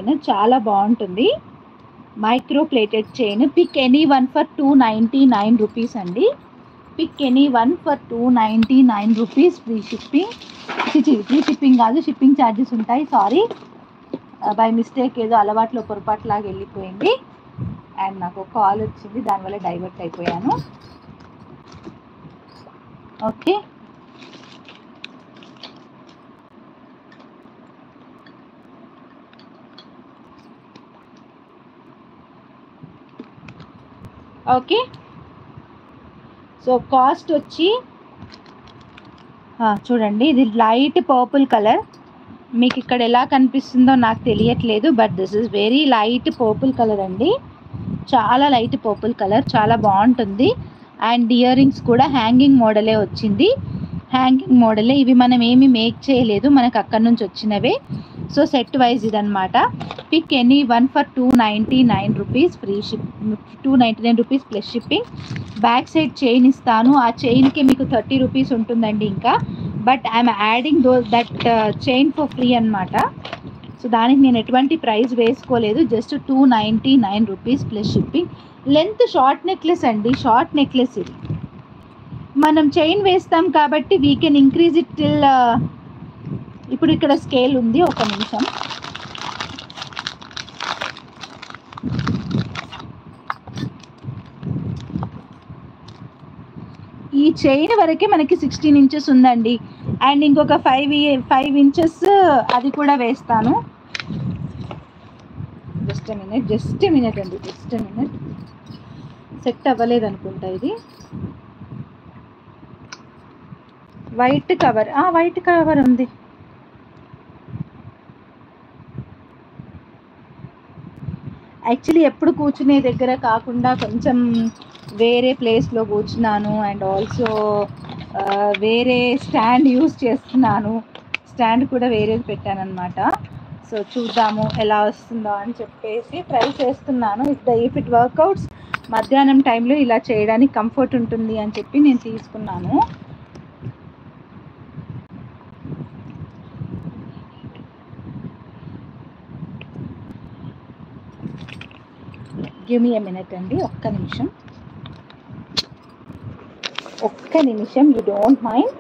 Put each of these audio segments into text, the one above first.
చాలా బాగుంటుంది. Micro plated chain. Pick any one for 299 rupees అండి. Pick any one for 299 rupees. Free shipping. Free shipping కాదు, shipping charges ఉంటాయి. Sorry, by mistake ఏదో అలవాట్లో పొరపాటులాగా వెళ్ళిపోయింది. అండ్ నాకు కాల్ వచ్చింది, దానివల్ల డైవర్ట్ అయిపోయాను. Okay, okay. సో కాస్ట్ వచ్చి చూడండి, ఇది లైట్ పర్పుల్ కలర్. మీకు ఇక్కడ ఎలా కనిపిస్తుందో నాకు తెలియట్లేదు, but this is very light purple colour అండి. చాలా లైట్ పర్పుల్ కలర్, చాలా బాగుంటుంది. అండ్ ఇయర్ రింగ్స్ కూడా హ్యాంగింగ్ మోడలే వచ్చింది. హ్యాంగింగ్ మోడలే ఇవి, మనం ఏమి మేక్ చేయలేదు, మనకు అక్కడ నుంచి వచ్చినవే. సో సెట్ వైజ్ ఇదనమాట. Pick any one for 299 rupees. Free ship, 299 rupees plus shipping. Back side chain ఇస్తాను, ఆ చైన్కి మీకు 30 రూపీస్ ఉంటుందండి ఇంకా. But I'm adding that chain for free అనమాట. సో దానికి నేను ఎటువంటి ప్రైస్ వేసుకోలేదు, just 299 rupees plus shipping. Length short necklace అండి, షార్ట్ నెక్లెస్ ఇది. మనం చైన్ వేస్తాం కాబట్టి we can increase it till. ఇప్పుడు ఇక్కడ స్కేల్ ఉంది, ఒక నిమిషం. ఈ చైన్ వరకే మనకి 16 ఇంచెస్ ఉందండి. అండ్ ఇంకొక 5 ఇంచెస్ అది కూడా వేస్తాను. జస్ట్ మినిట్ అండి, జస్ట్ మినిట్. సెట్ అవ్వలేదు అనుకుంటా ఇది. వైట్ కవర్ ఉంది. యాక్చువల్లీ ఎప్పుడు కూర్చునే దగ్గర కాకుండా కొంచెం వేరే ప్లేస్లో కూర్చున్నాను. అండ్ ఆల్సో వేరే స్టాండ్ యూస్ చేస్తున్నాను. స్టాండ్ కూడా వేరేది పెట్టానమాట. సో చూద్దాము ఎలా వస్తుందో అని చెప్పేసి ట్రై చేస్తున్నాను. ఇఫ్ ఇట్ వర్కౌట్స్, మధ్యాహ్నం టైంలో ఇలా చేయడానికి కంఫర్ట్ ఉంటుంది అని చెప్పి నేను తీసుకున్నాను. గివ్ మీ ఎ మినిట్ అండి, ఒక్క నిమిషం, యూ డోంట్ మైండ్.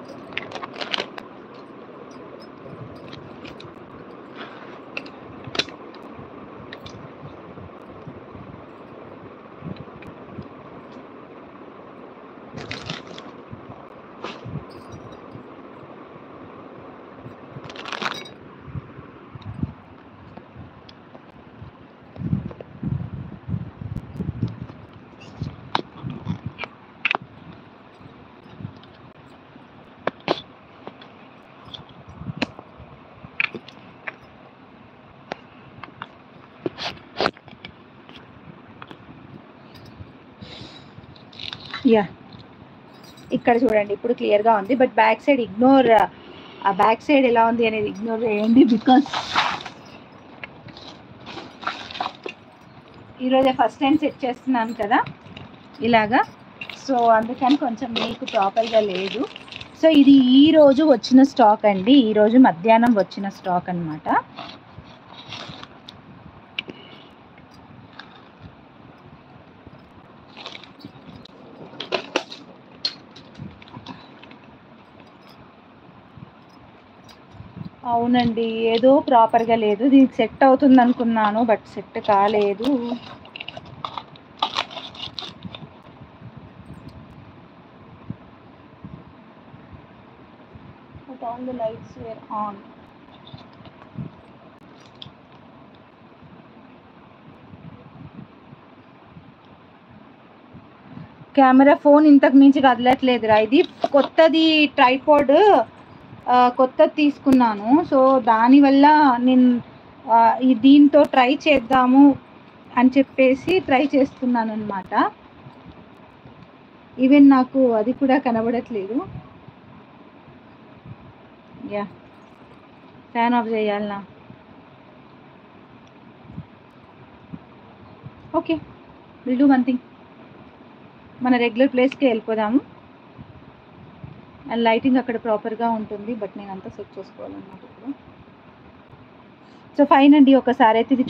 యా, ఇక్కడ చూడండి, ఇప్పుడు క్లియర్గా ఉంది. బట్ బ్యాక్ సైడ్ ఇగ్నోర్, ఆ బ్యాక్ సైడ్ ఎలా ఉంది అనేది ఇగ్నోర్ చేయండి. బికాస్ ఈరోజే ఫస్ట్ టైం సెట్ చేస్తున్నాను కదా ఇలాగా. సో అందుకని కొంచెం మీకు ప్రాపర్గా లేదు. సో ఇది ఈరోజు వచ్చిన స్టాక్ అండి, ఈరోజు మధ్యాహ్నం వచ్చిన స్టాక్ అనమాట. అవునండి, ఏదో ప్రాపర్గా లేదు. దీనికి సెట్ అవుతుంది అనుకున్నాను, బట్ సెట్ కాలేదు. But all the lights were on. Camera phone ఇంతకు మించి కదలట్లేదురా. ఇది కొత్తది ట్రైపాడ్, కొత్తది తీసుకున్నాను. సో దానివల్ల నేను దీంతో ట్రై చేద్దాము అని చెప్పేసి ట్రై చేస్తున్నాను అనమాట. ఈవెన్ నాకు అది కూడా కనబడట్లేదు. యా, ఫ్యాన్ ఆఫ్ చేయాలనా? Okay, will do one thing, మన రెగ్యులర్ ప్లేస్కి వెళ్ళిపోదాము. అండ్ లైటింగ్ అక్కడ ప్రాపర్గా ఉంటుంది, బట్ నేను అంతా సెట్ చేసుకోవాలన్నమాట ఇప్పుడు. సో ఫైన్ అండి, ఒకసారి అయితే ఇది